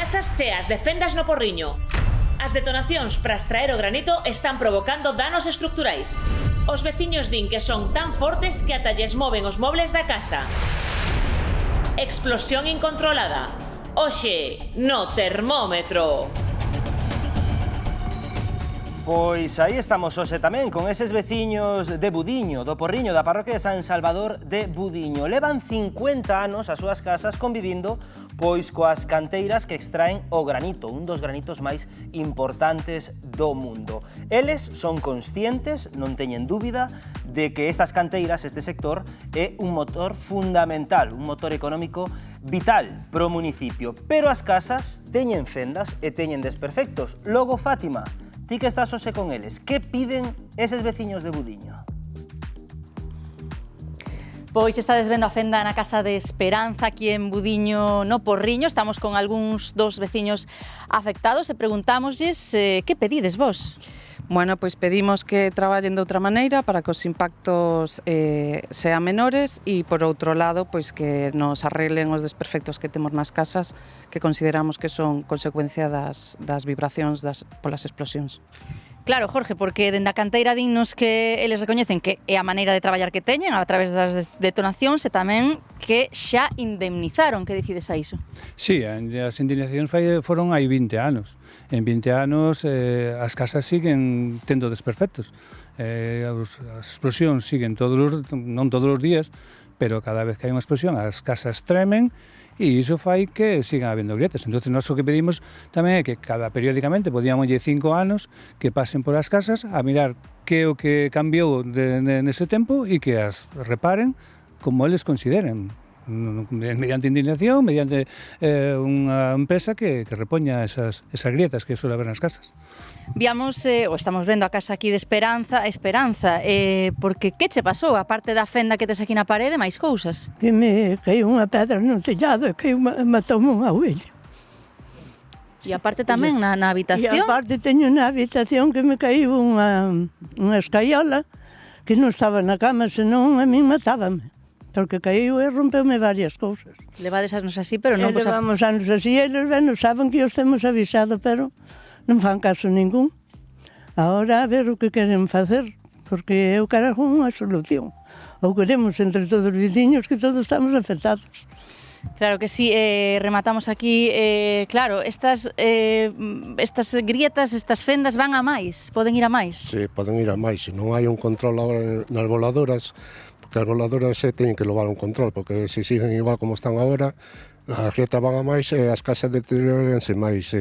casas cheas de fendas no Porriño. As detonacións para extraer o granito están provocando danos estruturais. Os veciños din que son tan fortes que ata lles moven os mobles da casa. Explosión incontrolada. Oxe, no termómetro. Pois aí estamos hoxe tamén con eses veciños de Budiño, do Porriño, da parroquia de San Salvador de Budiño. Levan 50 anos as súas casas convivindo pois coas canteiras que extraen o granito, un dos granitos máis importantes do mundo. Eles son conscientes, non teñen dúbida, de que estas canteiras, este sector, é un motor fundamental, un motor económico vital pro municipio. Pero as casas teñen fendas e teñen desperfectos. Logo, Fátima, ti que estás hoxe con eles, que piden eses veciños de Budiño? Pois estades vendo a fenda na Casa de Esperanza aquí en Budiño no Porriño. Estamos con algúns dos veciños afectados e preguntámoslles que pedides vos? Bueno, pois pedimos que traballen de outra maneira para que os impactos sean menores e, por outro lado, pois que nos arreglen os desperfectos que temos nas casas que consideramos que son consecuencia das vibracións polas explosións. Claro, Jorge, porque dende a canteira dinnos que eles recoñecen que é a maneira de traballar que teñen a través das detonacións e tamén que xa indemnizaron. Que dicides a iso? Sí, as indemnizacións foron hai 20 anos. En 20 anos as casas siguen tendo desperfectos. As explosións siguen non todos os días, pero cada vez que hai unha explosión as casas tremen e iso fai que sigan habendo grietas. Entón, nós o que pedimos tamén é que periódicamente, podíamoslle 5 anos, que pasen por as casas a mirar que é o que cambiou nese tempo e que as reparen como eles consideren, mediante indignación, mediante unha empresa que repoña esas grietas que suele haber nas casas. Viamos, ou estamos vendo a casa aquí de Esperanza, porque que che pasou, aparte da fenda que tes aquí na parede, máis cousas? Que me caiu unha pedra no tellado e matoume unha ovelha. E aparte tamén na habitación? E aparte teño na habitación que me caiu unha escaiola que non estaba na cama, senón a min matábame. Porque caiu e rompeume varias cousas. Levades anos así, pero non... Levamos anos así, eles saben que os temos avisado, pero non fan caso ningún. Ahora a ver o que queren facer, porque eu quero unha solución. Ou queremos entre todos os veciños que todos estamos afectados. Claro que sí, rematamos aquí, claro, estas grietas, estas fendas van a máis, poden ir a máis? Sí, poden ir a máis, se non hai un control agora nas voladoras, porque as voladoras teñen que levar un control, porque se siguen igual como están agora, as grietas van a máis e as casas deteriorense máis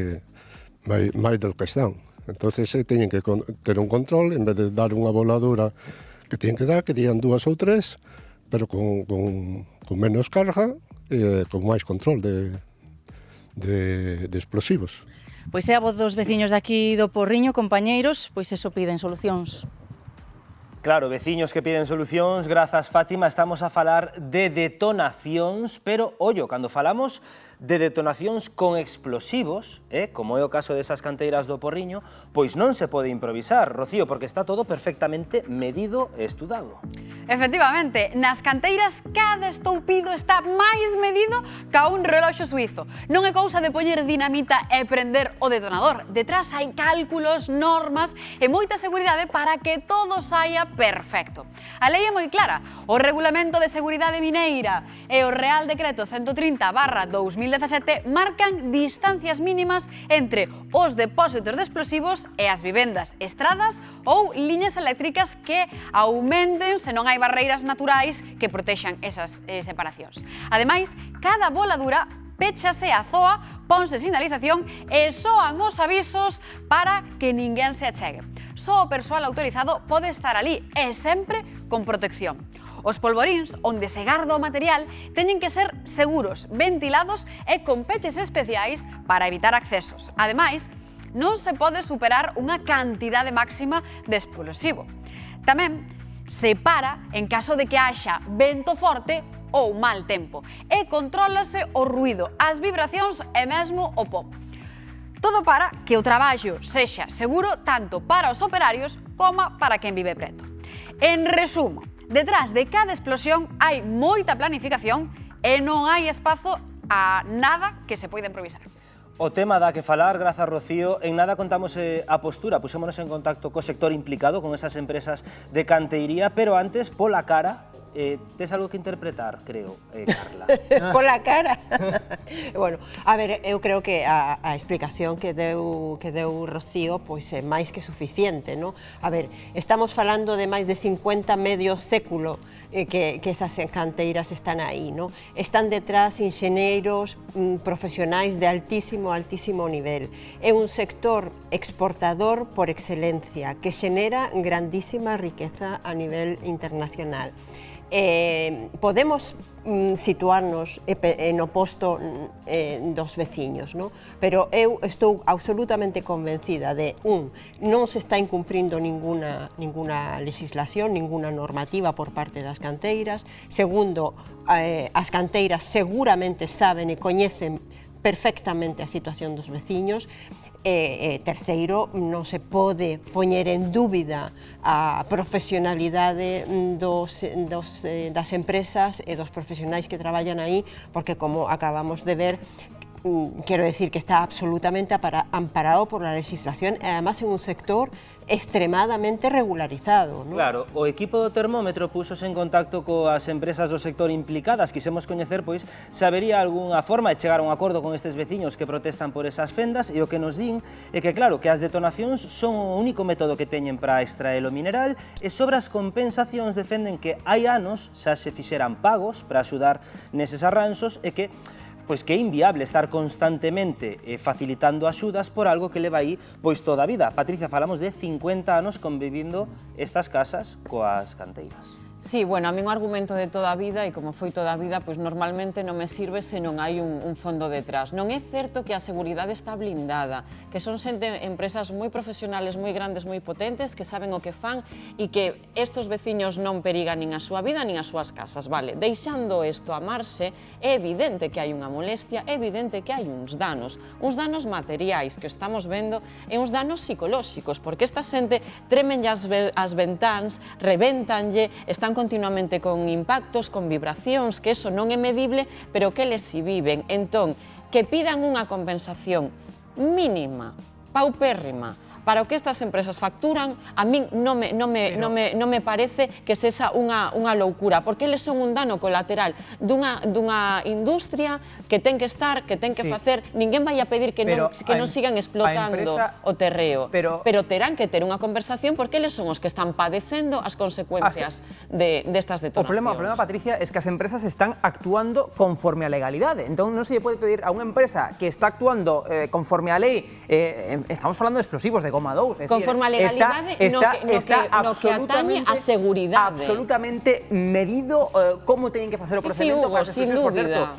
do que están. Entonces teñen que ter un control, en vez de dar unha voladura que teñen que dar, que digan 2 ou 3, pero con menos carga e con máis control de explosivos. Pois é a voz dos veciños de aquí do Porriño, compañeiros, pois eso piden solucións. Claro, veciños que piden solucións, grazas Fátima, estamos a falar de detonacións, pero, ollo, cando falamos de detonacións con explosivos, como é o caso desas canteiras do Porriño, pois non se pode improvisar, Rocío, porque está todo perfectamente medido e estudado. Efectivamente, nas canteiras cada estoupido está máis medido ca un reloxo suizo. Non é cousa de poñer dinamita e prender o detonador. Detrás hai cálculos, normas e moita seguridade para que todo saia perfecto. A lei é moi clara. O Regulamento de Seguridade Mineira e o Real Decreto 130/2017 marcan distancias mínimas entre os depósitos de explosivos e as vivendas, estradas ou liñas eléctricas que aumenten se non hai barreiras naturais que protexan esas separacións. Ademais, cada voladura péchase a zoa, ponse sinalización e soan os avisos para que ninguén se achegue. Só o persoal autorizado pode estar ali e sempre con protección. Os polvoríns onde se garda o material teñen que ser seguros, ventilados e con peches especiais para evitar accesos. Ademais, non se pode superar unha cantidade máxima de explosivo. Tamén se para en caso de que haxa vento forte ou mal tempo e contrólase o ruído, as vibracións e mesmo o pop. Todo para que o traballo sexa seguro tanto para os operarios como para quen vive preto. En resumo, detrás de cada explosión hai moita planificación e non hai espazo a nada que se poida improvisar. O tema dá que falar, grazas Rocío. En nada contamos a postura, pusémonos en contacto co sector implicado, con esas empresas de canteiría, pero antes, pola cara, tes algo que interpretar, creo, Carla. Pola cara. Bueno, a ver, eu creo que a explicación que deu Rocío pois é máis que suficiente, non? A ver, estamos falando de máis de 50 medio século que esas canteiras están aí, non? Están detrás inxeneiros profesionais de altísimo nivel. É un sector exportador por excelencia que xenera grandísima riqueza a nivel internacional. Podemos situarnos no posto dos veciños, non? Pero eu estou absolutamente convencida de, non se está incumprindo ninguna legislación, ninguna normativa por parte das canteiras. Segundo, as canteiras seguramente saben e coñecen perfectamente a situación dos veciños. Terceiro, non se pode poñer en dúbida a profesionalidade das empresas e dos profesionais que traballan aí, porque como acabamos de ver, quero decir que está absolutamente amparado por la legislación e además en un sector extremadamente regularizado, non? Claro, o equipo do termómetro púxose en contacto coas empresas do sector implicadas. Quisemos coñecer, pois, se habería algunha forma de chegar a un acordo con estes veciños que protestan por esas fendas, e o que nos din é que, claro, que as detonacións son o único método que teñen para extraer o mineral, e sobre as compensacións defenden que hai anos xa se fixeran pagos para axudar neses arranxos e que pois que é inviable estar constantemente facilitando axudas por algo que leva aí pois toda a vida. Patricia, falamos de 50 anos convivindo estas casas coas canteiras. Sí, bueno, a mí un argumento de toda a vida, e como foi toda a vida, pois normalmente non me sirve se non hai un fondo detrás. Non é certo que a seguridade está blindada, que son empresas moi profesionales, moi grandes, moi potentes, que saben o que fan e que estos veciños non perigan nin a súa vida nin as súas casas, vale? Deixando isto a marxe, é evidente que hai unha molestia, é evidente que hai uns danos materiais que estamos vendo e uns danos psicolóxicos, porque esta xente tremenlle as ventáns, revéntanlle, están continuamente con impactos, con vibracións, que eso non é medible, pero que eles si viven. Entón, que pidan unha compensación mínima, paupérrima, para o que estas empresas facturan, a min non me parece que sexa unha loucura, porque eles son un dano colateral dunha industria que ten que estar, que ten que facer. Ninguén vai a pedir que non sigan explotando o terreo, pero terán que ter unha conversación porque eles son os que están padecendo as consecuencias destas detonacións. O problema, Patricia, es que as empresas están actuando conforme a legalidade. Entón, non se lle pode pedir a unha empresa que está actuando conforme a lei, estamos falando de explosivos, de goma 2. Conforme a legalidade no que atañe a seguridade. Absolutamente medido como teñen que facer o procedimento. Sí, Hugo, sin dúbida.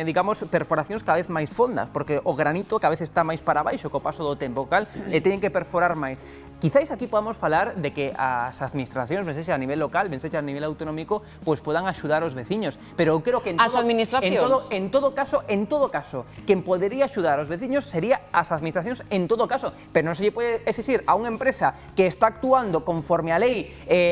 Digamos, perforacións cada vez máis fondas, porque o granito cada vez está máis para baixo co paso do tempo, cal teñen que perforar máis. Quizáis aquí podamos falar de que as administracións, ben sexa a nivel local, ben sexa a nivel autonómico, pois podan axudar os veciños, pero eu creo que en todo caso, quen podería axudar os veciños sería as administracións en todo caso, pero non se lle pode exixir a unha empresa que está actuando conforme a lei,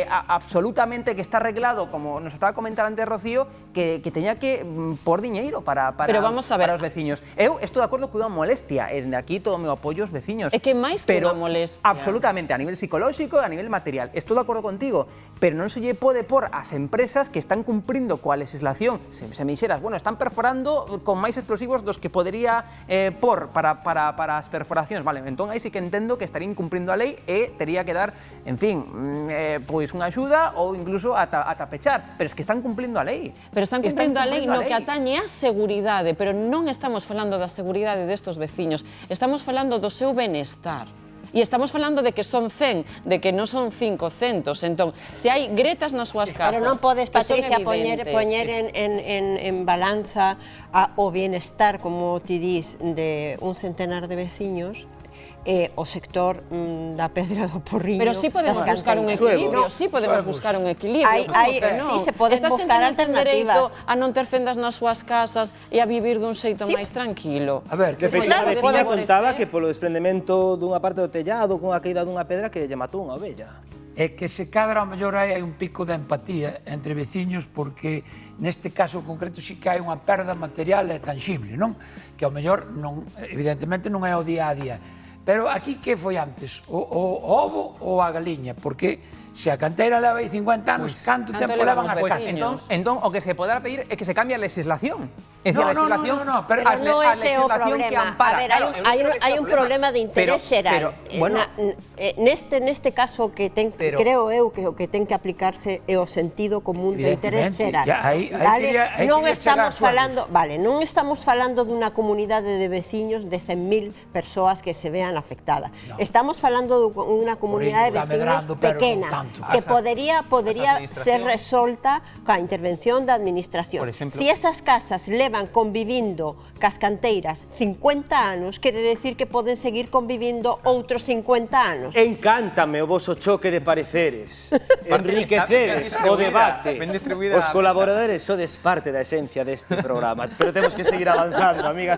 absolutamente que está arreglado, como nos estaba comentando antes Rocío, que teña que por diñeiro para os veciños. Eu estou de acordo que unha molestia, e aquí todo o meu apoio aos veciños. É que máis que unha molestia. Absolutamente, a nivel psicolóxico, a nivel material. Estou de acordo contigo, pero non se lle pode por as empresas que están cumprindo coa legislación. Se me dixeras, bueno, están perforando con máis explosivos dos que podería por para as perforacións. Vale, entón aí sí que entendo que estarían cumprindo a lei e tería que dar, en fin, pois unha axuda ou incluso ata pechar, pero es que están cumprindo a lei. Pero están cumprindo a lei no que atañe a seguridade, pero non estamos falando da seguridade destos veciños, estamos falando do seu benestar. E estamos falando de que son 100, de que non son 500. Entón, se hai gretas nas súas casas, pero non podes, Patricia, poñer en balanza o bienestar, como ti dis, de un centenar de veciños, o sector da Pedra do Porriño. Pero sí podemos buscar un equilibrio, sí podemos buscar un equilibrio. Sí, se poden buscar alternativas. A non ter fendas nas súas casas e a vivir dun xeito máis tranquilo. A ver, que a veciña contaba que polo desprendemento dunha parte do tellado, cunha caída dunha pedra, que lle matou unha ovella. é que se cadra ao mellor hai un pico de empatía entre veciños porque neste caso concreto sí que hai unha perda material e tangible, non? Que ao mellor non, evidentemente non é o día a día. Pero aquí que foi antes? O ovo ou a galiña? Porque se a canteira leva aí 50 anos, canto tempo levan as casas? Entón, o que se poderá pedir é que se cambie a legislación. É dicir, a legislación, pero non é ese o problema. A ver, hai un problema de interés xeral. Neste caso que ten, creo eu que o que ten que aplicarse é o sentido común de interés xeral. Non estamos falando, non estamos falando dunha comunidade de veciños de 100.000 persoas que se vean afectadas. Estamos falando dunha comunidade de veciños pequena que podería ser resolta coa intervención da administración. Si esas casas levan convivindo cas canteiras 50 anos, quere decir que poden seguir convivindo outros 50 anos. Encántame o voso choque de pareceres. Enriquecedes o debate. Os colaboradores sodes parte da esencia deste programa, pero temos que seguir avanzando, amigas.